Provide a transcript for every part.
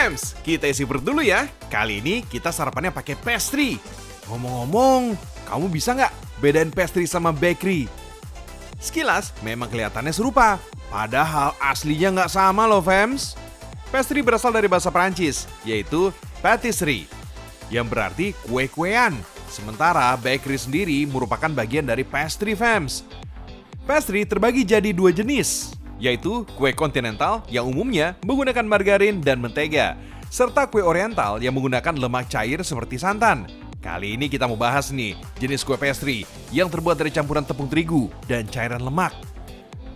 Fems, kita isi perut dulu ya. Kali ini kita sarapannya pakai pastry. Ngomong-ngomong, kamu bisa nggak bedain pastry sama bakery? Sekilas memang kelihatannya serupa, padahal aslinya nggak sama loh Fems. Pastry berasal dari bahasa Prancis, yaitu pâtisserie, yang berarti kue-kuean. Sementara bakery sendiri merupakan bagian dari pastry Fems. Pastry terbagi jadi dua jenis, yaitu kue kontinental yang umumnya menggunakan margarin dan mentega, serta kue oriental yang menggunakan lemak cair seperti santan. Kali ini kita mau bahas nih jenis kue pastry yang terbuat dari campuran tepung terigu dan cairan lemak.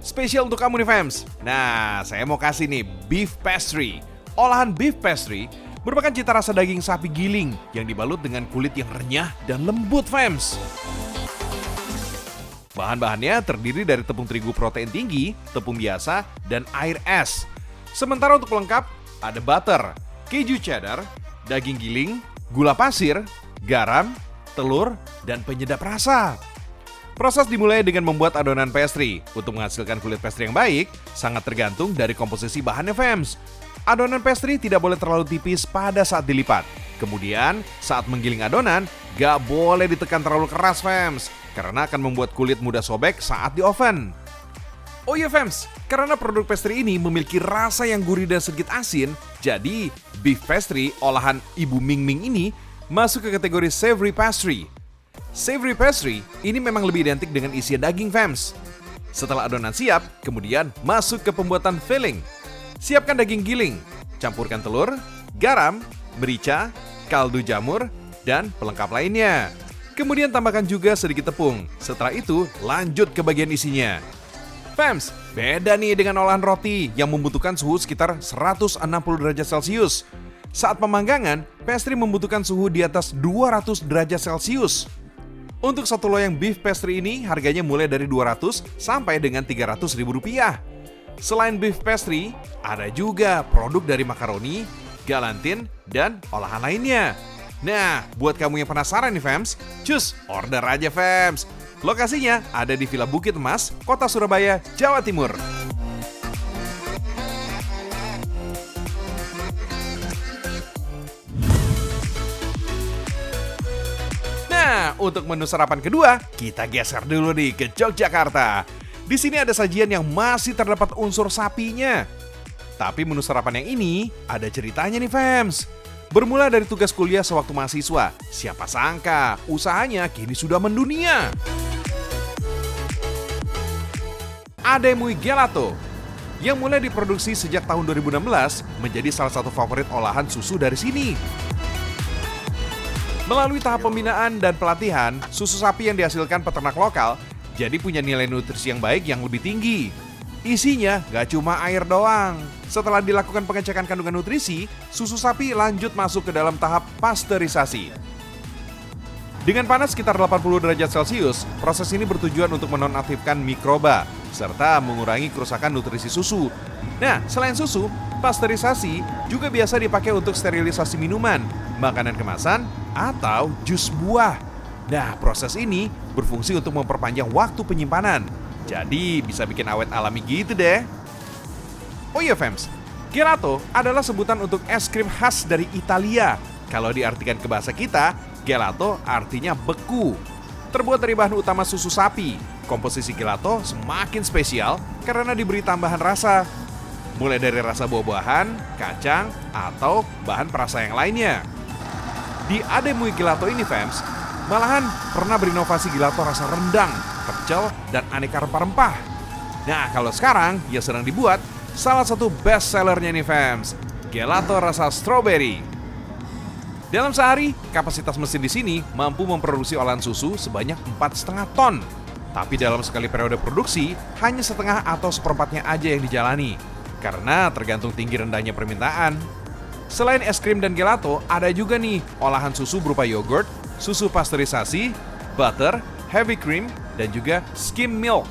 Spesial untuk kamu nih Fems. Nah, saya mau kasih nih beef pastry. Olahan beef pastry merupakan cita rasa daging sapi giling yang dibalut dengan kulit yang renyah dan lembut Fems. Bahan-bahannya terdiri dari tepung terigu protein tinggi, tepung biasa, dan air es. Sementara untuk pelengkap, ada butter, keju cheddar, daging giling, gula pasir, garam, telur, dan penyedap rasa. Proses dimulai dengan membuat adonan pastry. Untuk menghasilkan kulit pastry yang baik, sangat tergantung dari komposisi bahannya Fems. Adonan pastry tidak boleh terlalu tipis pada saat dilipat. Kemudian, saat menggiling adonan, gak boleh ditekan terlalu keras Fems, karena akan membuat kulit mudah sobek saat di oven. Oh iya Fems, karena produk pastry ini memiliki rasa yang gurih dan sedikit asin, jadi beef pastry olahan Ibu Ming Ming ini masuk ke kategori savory pastry. Savory pastry ini memang lebih identik dengan isian daging Fems. Setelah adonan siap, kemudian masuk ke pembuatan filling. Siapkan daging giling, campurkan telur, garam, merica, kaldu jamur, dan pelengkap lainnya. Kemudian tambahkan juga sedikit tepung. Setelah itu, lanjut ke bagian isinya. Fems, beda nih dengan olahan roti yang membutuhkan suhu sekitar 160 derajat Celcius. Saat pemanggangan, pastry membutuhkan suhu di atas 200 derajat Celcius. Untuk satu loyang beef pastry ini harganya mulai dari 200 sampai dengan 300 ribu rupiah. Selain beef pastry, ada juga produk dari makaroni, galantin, dan olahan lainnya. Nah, buat kamu yang penasaran nih Fems, cus order aja Fems. Lokasinya ada di Villa Bukit Emas, Kota Surabaya, Jawa Timur. Nah, untuk menu sarapan kedua, kita geser dulu nih ke Yogyakarta. Di sini ada sajian yang masih terdapat unsur sapinya. Tapi menu sarapan yang ini ada ceritanya nih Fems. Bermula dari tugas kuliah sewaktu mahasiswa, siapa sangka usahanya kini sudah mendunia. Ademui Gelato, yang mulai diproduksi sejak tahun 2016, menjadi salah satu favorit olahan susu dari sini. Melalui tahap pembinaan dan pelatihan, susu sapi yang dihasilkan peternak lokal jadi punya nilai nutrisi yang baik yang lebih tinggi. Isinya gak cuma air doang. Setelah dilakukan pengecekan kandungan nutrisi, susu sapi lanjut masuk ke dalam tahap pasteurisasi. Dengan panas sekitar 80 derajat Celcius, proses ini bertujuan untuk menonaktifkan mikroba, serta mengurangi kerusakan nutrisi susu. Nah, selain susu, pasteurisasi juga biasa dipakai untuk sterilisasi minuman, makanan kemasan, atau jus buah. Nah, proses ini berfungsi untuk memperpanjang waktu penyimpanan. Jadi bisa bikin awet alami gitu deh. Oh iya Fems, gelato adalah sebutan untuk es krim khas dari Italia. Kalau diartikan ke bahasa kita, gelato artinya beku. Terbuat dari bahan utama susu sapi, komposisi gelato semakin spesial karena diberi tambahan rasa. Mulai dari rasa buah-buahan, kacang, atau bahan perasa yang lainnya. Di Ademui Gelato ini Fems, malahan pernah berinovasi gelato rasa rendang, pecel, dan aneka rempah-rempah. Nah, kalau sekarang yang sedang dibuat, salah satu best sellernya nih Fems, gelato rasa strawberry. Dalam sehari, kapasitas mesin di sini mampu memproduksi olahan susu sebanyak 4,5 ton. Tapi dalam sekali periode produksi, hanya setengah atau seperempatnya aja yang dijalani, karena tergantung tinggi rendahnya permintaan. Selain es krim dan gelato, ada juga nih olahan susu berupa yogurt, susu pasteurisasi, butter, heavy cream, dan juga skim milk.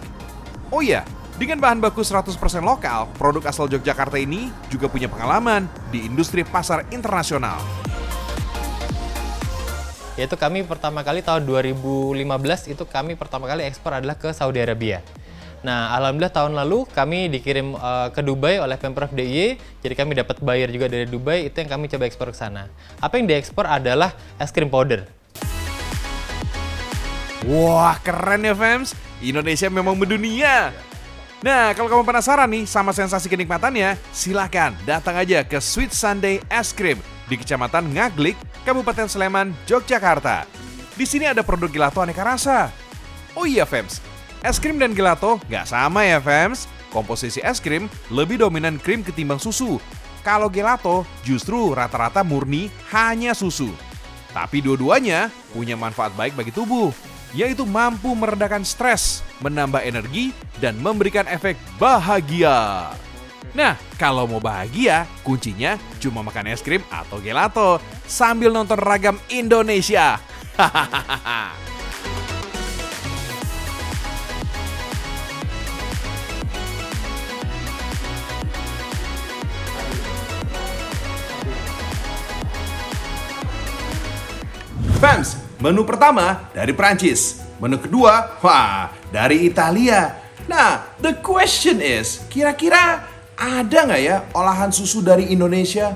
Oh iya, dengan bahan baku 100% lokal, produk asal Yogyakarta ini juga punya pengalaman di industri pasar internasional. Yaitu kami pertama kali tahun 2015 itu kami pertama kali ekspor adalah ke Saudi Arabia. Nah, alhamdulillah tahun lalu kami dikirim ke Dubai oleh Pemprov DIY, jadi kami dapat buyer juga dari Dubai, itu yang kami coba ekspor ke sana. Apa yang diekspor adalah es krim powder. Wah, keren ya fams, Indonesia memang mendunia. Nah, kalau kamu penasaran nih sama sensasi kenikmatannya, silakan datang aja ke Sweet Sunday Es Krim di Kecamatan Ngaglik, Kabupaten Sleman, Yogyakarta. Di sini ada produk gelato aneka rasa. Oh iya fams, es krim dan gelato nggak sama ya fams. Komposisi es krim lebih dominan krim ketimbang susu. Kalau gelato justru rata-rata murni hanya susu. Tapi dua-duanya punya manfaat baik bagi tubuh, yaitu mampu meredakan stres, menambah energi, dan memberikan efek bahagia. Nah, kalau mau bahagia, kuncinya cuma makan es krim atau gelato sambil nonton ragam Indonesia. Hahaha. Fams, menu pertama dari Prancis. Menu kedua, wah, dari Italia. Nah, the question is, kira-kira ada nggak ya olahan susu dari Indonesia?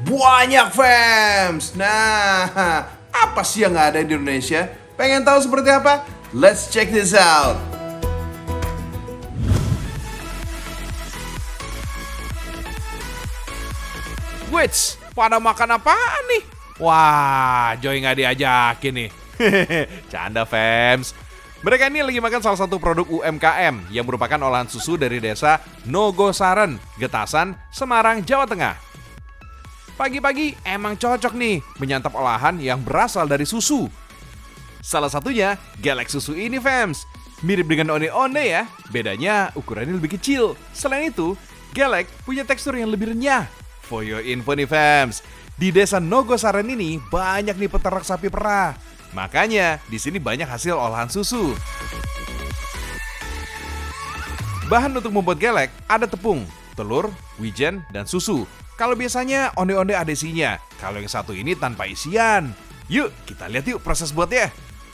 Banyak fams. Nah, apa sih yang nggak ada di Indonesia? Pengen tahu seperti apa? Let's check this out. Wits, pada makan apaan nih? Wah, Joy nggak diajakin nih. Canda fams. Mereka ini lagi makan salah satu produk UMKM yang merupakan olahan susu dari desa Nogosaren, Getasan, Semarang, Jawa Tengah. Pagi-pagi emang cocok nih menyantap olahan yang berasal dari susu. Salah satunya gelek susu ini fams. Mirip dengan onde-onde ya, bedanya ukurannya lebih kecil. Selain itu, gelek punya tekstur yang lebih renyah. For your info nih fams, di desa Nogosaren ini banyak nih peternak sapi perah. Makanya di sini banyak hasil olahan susu. Bahan untuk membuat gelek ada tepung, telur, wijen, dan susu. Kalau biasanya onde-onde ada isinya, kalau yang satu ini tanpa isian. Yuk kita lihat yuk proses buatnya.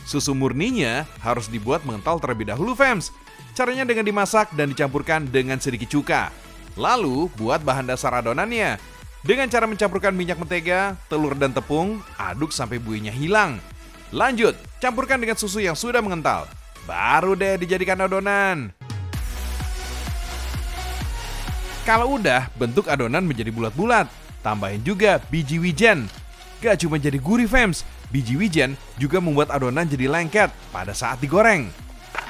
Susu murninya harus dibuat mengental terlebih dahulu fams. Caranya dengan dimasak dan dicampurkan dengan sedikit cuka. Lalu buat bahan dasar adonannya. Dengan cara mencampurkan minyak mentega, telur dan tepung, aduk sampai buihnya hilang. Lanjut, campurkan dengan susu yang sudah mengental. Baru deh dijadikan adonan. Kalau udah, bentuk adonan menjadi bulat-bulat. Tambahin juga biji wijen. Gak cuma jadi gurih fams, biji wijen juga membuat adonan jadi lengket pada saat digoreng.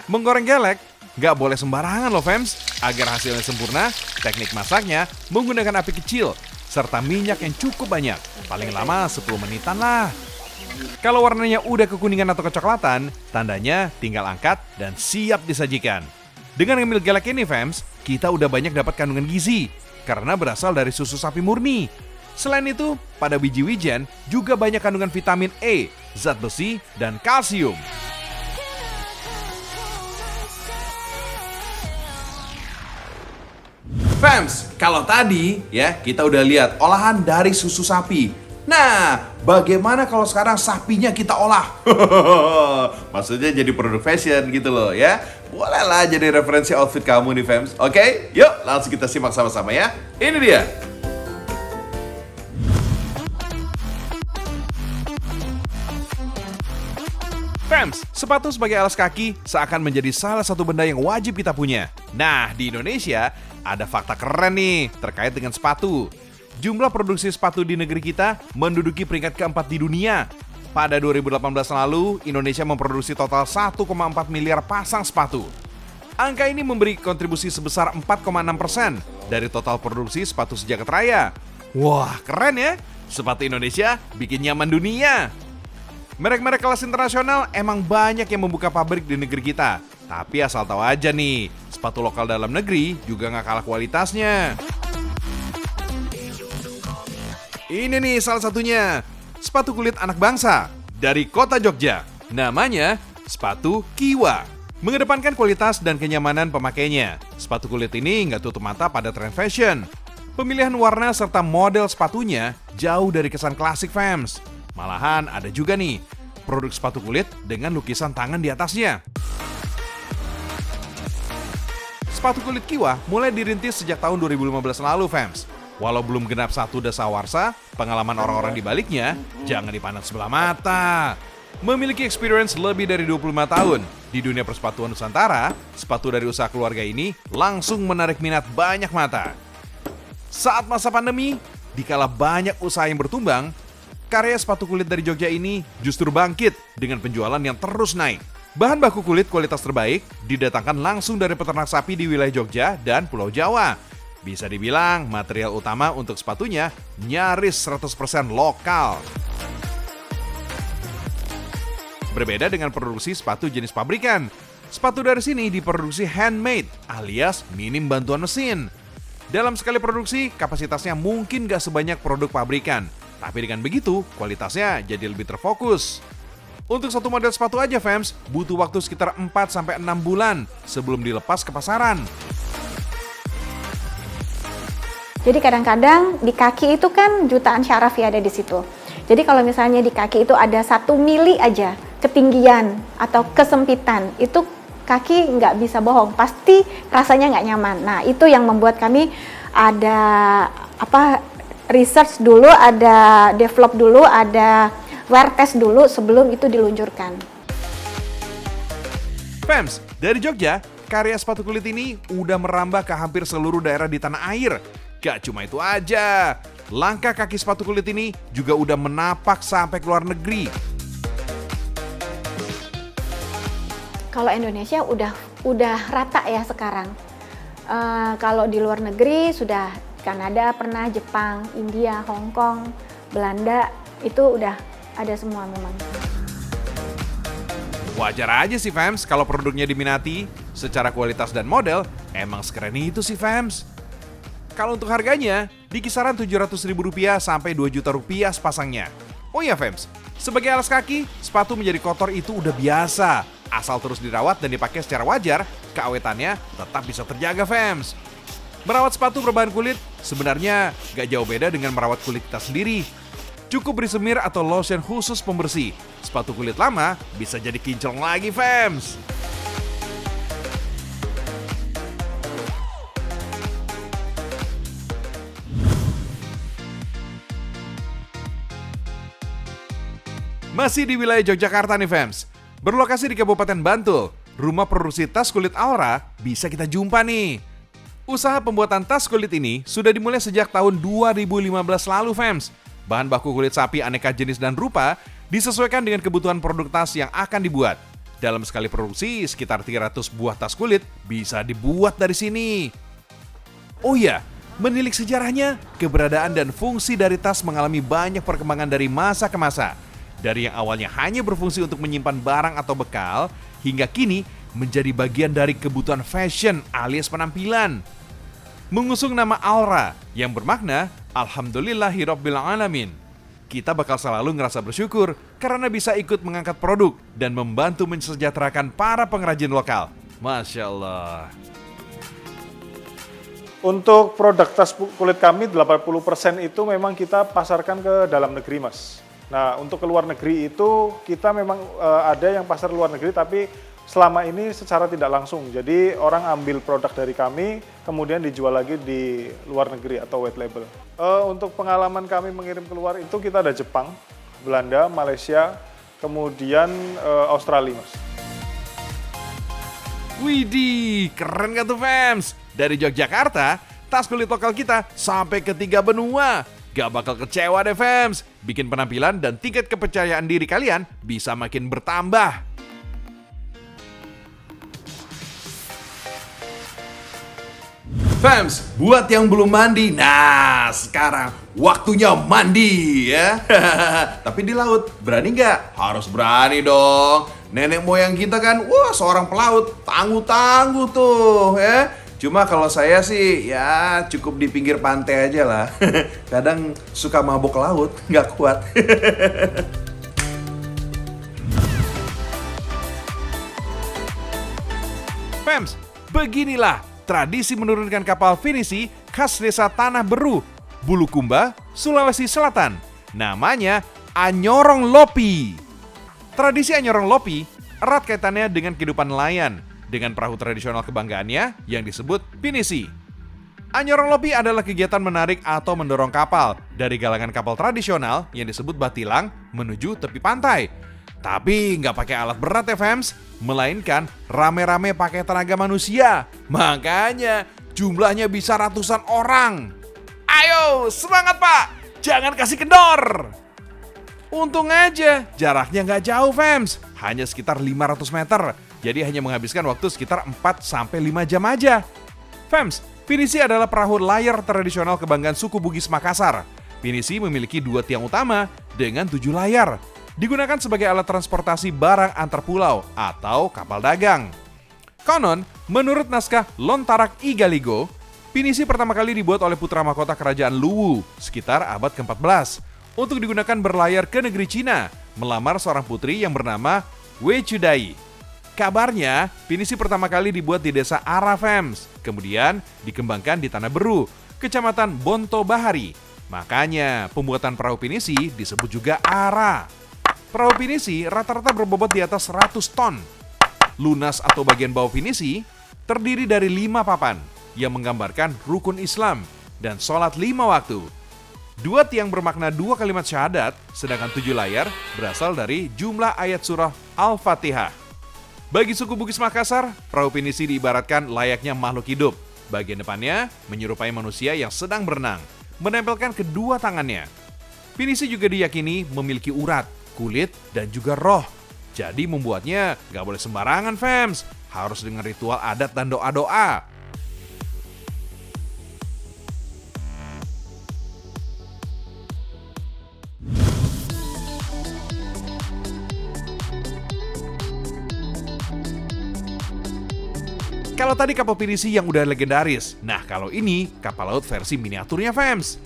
Menggoreng gelek gak boleh sembarangan loh fams. Agar hasilnya sempurna, teknik masaknya menggunakan api kecil serta minyak yang cukup banyak. Paling lama 10 menitan lah. Kalau warnanya udah kekuningan atau kecoklatan, tandanya tinggal angkat dan siap disajikan. Dengan ngemil gelek ini fams, kita udah banyak dapat kandungan gizi karena berasal dari susu sapi murni. Selain itu, pada biji wijen juga banyak kandungan vitamin E, zat besi, dan kalsium. Fams, kalau tadi ya kita udah lihat olahan dari susu sapi. Nah, bagaimana kalau sekarang sapinya kita olah? Maksudnya jadi produk fashion gitu loh ya. Bolehlah jadi referensi outfit kamu nih fams. Oke, yuk langsung kita simak sama-sama ya. Ini dia. Fams, sepatu sebagai alas kaki seakan menjadi salah satu benda yang wajib kita punya. Nah, di Indonesia ada fakta keren nih terkait dengan sepatu. Jumlah produksi sepatu di negeri kita menduduki peringkat keempat di dunia. Pada 2018 lalu, Indonesia memproduksi total 1,4 miliar pasang sepatu. Angka ini memberi kontribusi sebesar 4,6% dari total produksi sepatu sejagat raya. Wah, keren ya! Sepatu Indonesia bikin nyaman dunia. Merek-merek kelas internasional emang banyak yang membuka pabrik di negeri kita. Tapi asal tahu aja nih, sepatu lokal dalam negeri juga nggak kalah kualitasnya. Ini nih salah satunya, sepatu kulit anak bangsa dari kota Jogja. Namanya sepatu Kiwa. Mengedepankan kualitas dan kenyamanan pemakainya. Sepatu kulit ini nggak tutup mata pada tren fashion. Pemilihan warna serta model sepatunya jauh dari kesan klasik fams. Malahan ada juga nih, produk sepatu kulit dengan lukisan tangan di atasnya. Sepatu kulit Kiwa mulai dirintis sejak tahun 2015 lalu, fams. Walau belum genap 1 dasawarsa, pengalaman orang-orang di baliknya jangan dipandang sebelah mata. Memiliki experience lebih dari 25 tahun di dunia persepatuan Nusantara, sepatu dari usaha keluarga ini langsung menarik minat banyak mata. Saat masa pandemi, dikala banyak usaha yang bertumbang, karya sepatu kulit dari Jogja ini justru bangkit dengan penjualan yang terus naik. Bahan baku kulit kualitas terbaik didatangkan langsung dari peternak sapi di wilayah Jogja dan Pulau Jawa. Bisa dibilang material utama untuk sepatunya nyaris 100% lokal. Berbeda dengan produksi sepatu jenis pabrikan. Sepatu dari sini diproduksi handmade alias minim bantuan mesin. Dalam sekali produksi, kapasitasnya mungkin gak sebanyak produk pabrikan. Tapi dengan begitu, kualitasnya jadi lebih terfokus. Untuk satu model sepatu aja, fams, butuh waktu sekitar 4-6 bulan sebelum dilepas ke pasaran. Jadi kadang-kadang di kaki itu kan jutaan syaraf ya ada di situ. Jadi kalau misalnya di kaki itu ada 1 mili aja ketinggian atau kesempitan, itu kaki nggak bisa bohong, pasti rasanya nggak nyaman. Nah itu yang membuat kami ada research dulu, ada develop dulu, ada wear test dulu sebelum itu diluncurkan. Fams, dari Jogja, karya sepatu kulit ini udah merambah ke hampir seluruh daerah di tanah air. Gak cuma itu aja, langkah kaki sepatu kulit ini juga udah menapak sampai ke luar negeri. Kalau Indonesia udah rata ya sekarang. Kalau di luar negeri sudah Kanada pernah, Jepang, India, Hong Kong, Belanda, itu udah ada semua memang. Wajar aja sih, fams, kalau produknya diminati. Secara kualitas dan model, emang sekeren itu sih, fams. Kalau untuk harganya, di kisaran Rp700.000 sampai Rp2 juta sepasangnya. Oh iya, fams, sebagai alas kaki, sepatu menjadi kotor itu udah biasa. Asal terus dirawat dan dipakai secara wajar, keawetannya tetap bisa terjaga, fams. Merawat sepatu berbahan kulit sebenarnya gak jauh beda dengan merawat kulit kita sendiri. Cukup beri semir atau lotion khusus pembersih. Sepatu kulit lama bisa jadi kinclong lagi, fams. Masih di wilayah Yogyakarta nih, fams. Berlokasi di Kabupaten Bantul, rumah produksi tas kulit Aura bisa kita jumpa nih. Usaha pembuatan tas kulit ini sudah dimulai sejak tahun 2015 lalu, fams. Bahan baku kulit sapi aneka jenis dan rupa disesuaikan dengan kebutuhan produk tas yang akan dibuat. Dalam sekali produksi, sekitar 300 buah tas kulit bisa dibuat dari sini. Oh iya, menilik sejarahnya, keberadaan dan fungsi dari tas mengalami banyak perkembangan dari masa ke masa. Dari yang awalnya hanya berfungsi untuk menyimpan barang atau bekal, hingga kini menjadi bagian dari kebutuhan fashion alias penampilan. Mengusung nama Aura yang bermakna Alhamdulillahirabbil alamin. Kita bakal selalu ngerasa bersyukur karena bisa ikut mengangkat produk dan membantu mensejahterakan para pengrajin lokal. Masya Allah. Untuk produk tas kulit kami 80% itu memang kita pasarkan ke dalam negeri, Mas. Nah, untuk ke luar negeri itu kita memang ada yang pasar luar negeri, tapi selama ini secara tidak langsung. Jadi orang ambil produk dari kami, kemudian dijual lagi di luar negeri atau white label. Untuk pengalaman kami mengirim keluar itu kita ada Jepang, Belanda, Malaysia, kemudian Australia, Mas. Widih, keren gak tuh, fams? Dari Yogyakarta, tas kulit lokal kita sampai ke 3 benua. Gak bakal kecewa deh, fams. Bikin penampilan dan tingkat kepercayaan diri kalian bisa makin bertambah. Fams, buat yang belum mandi, nah sekarang waktunya mandi ya. Tapi di laut, berani nggak? Harus berani dong. Nenek moyang kita kan, wah seorang pelaut, tangguh-tangguh tuh ya. Cuma kalau saya sih ya cukup di pinggir pantai aja lah. Kadang suka mabuk laut, nggak kuat. Fams, beginilah tradisi menurunkan kapal finisi khas desa Tanah Beru, Bulukumba, Sulawesi Selatan. Namanya Anyorong Lopi. Tradisi Anyorong Lopi erat kaitannya dengan kehidupan nelayan. dengan perahu tradisional kebanggaannya yang disebut pinisi. Anyorong Lopi adalah kegiatan menarik atau mendorong kapal dari galangan kapal tradisional yang disebut batilang menuju tepi pantai. Tapi nggak pakai alat berat ya fams, melainkan rame-rame pakai tenaga manusia. Makanya jumlahnya bisa ratusan orang. Ayo semangat pak, jangan kasih kendor. Untung aja jaraknya nggak jauh fams, hanya sekitar 500 meter. Jadi hanya menghabiskan waktu sekitar 4-5 jam aja. Fams, pinisi adalah perahu layar tradisional kebanggaan suku Bugis Makassar. Pinisi memiliki 2 tiang utama dengan 7 layar. Digunakan sebagai alat transportasi barang antar pulau atau kapal dagang. Konon, menurut naskah Lontarak Igaligo, pinisi pertama kali dibuat oleh putra mahkota kerajaan Luwu sekitar abad ke-14 untuk digunakan berlayar ke negeri Cina, melamar seorang putri yang bernama Wei Chudai. Kabarnya, pinisi pertama kali dibuat di desa Arafems, kemudian dikembangkan di Tanah Beru, kecamatan Bonto Bahari. Makanya, pembuatan perahu pinisi disebut juga Ara. Perahu pinisi rata-rata berbobot di atas 100 ton. Lunas atau bagian bawah pinisi terdiri dari 5 papan yang menggambarkan rukun Islam dan sholat 5 waktu. 2 tiang bermakna 2 kalimat syahadat, sedangkan 7 layar berasal dari jumlah ayat surah Al-Fatihah. Bagi suku Bugis Makassar, perahu pinisi diibaratkan layaknya makhluk hidup. Bagian depannya menyerupai manusia yang sedang berenang, menempelkan kedua tangannya. Pinisi juga diyakini memiliki urat, kulit, dan juga roh. Jadi membuatnya gak boleh sembarangan fams, harus dengan ritual adat dan doa-doa. Kalau tadi kapal pinisi yang udah legendaris, nah kalau ini kapal laut versi miniaturnya fams.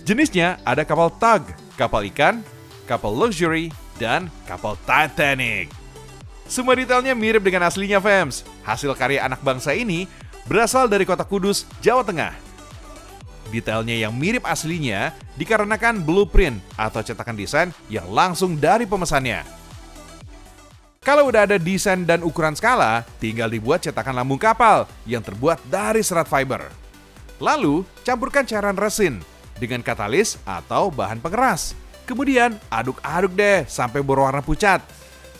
Jenisnya ada kapal tug, kapal ikan, kapal luxury, dan kapal Titanic. Semua detailnya mirip dengan aslinya fams. Hasil karya anak bangsa ini berasal dari kota Kudus, Jawa Tengah. Detailnya yang mirip aslinya dikarenakan blueprint atau cetakan desain yang langsung dari pemesannya. Kalau udah ada desain dan ukuran skala, tinggal dibuat cetakan lambung kapal yang terbuat dari serat fiber. Lalu, campurkan cairan resin dengan katalis atau bahan pengeras. Kemudian, aduk-aduk deh sampai berwarna pucat.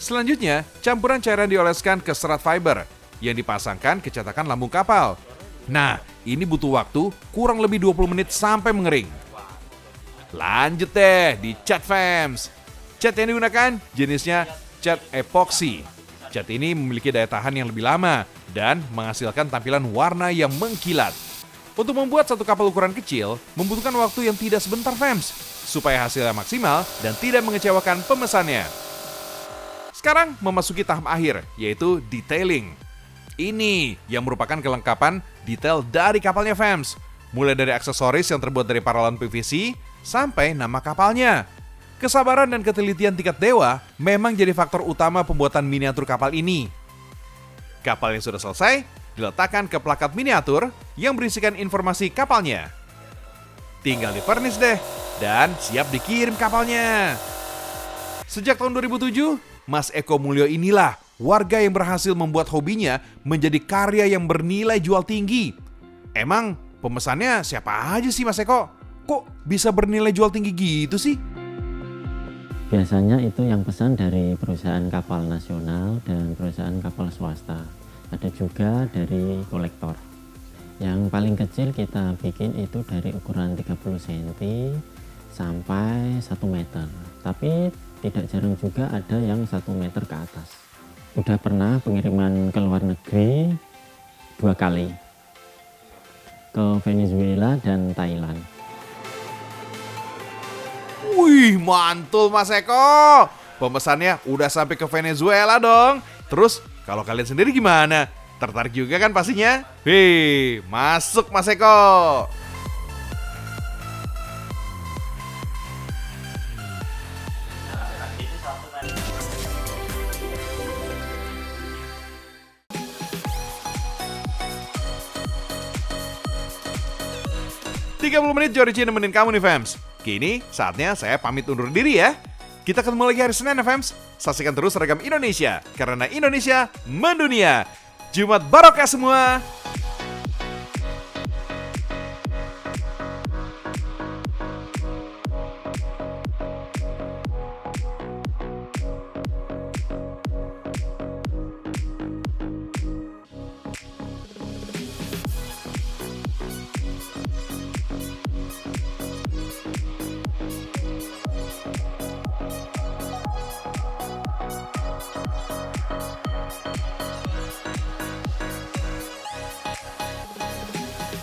Selanjutnya, campuran cairan dioleskan ke serat fiber yang dipasangkan ke cetakan lambung kapal. Nah, ini butuh waktu kurang lebih 20 menit sampai mengering. Lanjut deh di cat fams. Cat yang digunakan jenisnya cat epoxy. Cat ini memiliki daya tahan yang lebih lama dan menghasilkan tampilan warna yang mengkilat. Untuk membuat satu kapal ukuran kecil, membutuhkan waktu yang tidak sebentar fams, supaya hasilnya maksimal dan tidak mengecewakan pemesannya. Sekarang memasuki tahap akhir, yaitu detailing. Ini yang merupakan kelengkapan detail dari kapalnya fams, mulai dari aksesoris yang terbuat dari paralon PVC sampai nama kapalnya. Kesabaran dan ketelitian tingkat dewa memang jadi faktor utama pembuatan miniatur kapal ini. Kapal yang sudah selesai diletakkan ke plakat miniatur yang berisikan informasi kapalnya. Tinggal di-furnish deh dan siap dikirim kapalnya. Sejak tahun 2007, Mas Eko Mulyo inilah warga yang berhasil membuat hobinya menjadi karya yang bernilai jual tinggi. Emang pemesannya siapa aja sih Mas Eko? Kok bisa bernilai jual tinggi gitu sih? Biasanya itu yang pesan dari perusahaan kapal nasional dan perusahaan kapal swasta. Ada juga dari kolektor. Yang paling kecil kita bikin itu dari ukuran 30 cm sampai 1 meter. Tapi tidak jarang juga ada yang 1 meter ke atas. Udah pernah pengiriman ke luar negeri 2 kali. Ke Venezuela dan Thailand. Wih, mantul Mas Eko. Pemesannya udah sampai ke Venezuela dong. Terus, kalau kalian sendiri gimana? Tertarik juga kan pastinya? Hei, masuk Mas Eko. "30 menit Jorici nemenin kamu nih fams. Kini saatnya saya pamit undur diri ya. Kita ketemu lagi hari Senin FMs. Saksikan terus Seragam Indonesia, karena Indonesia mendunia. Jumat barokah semua.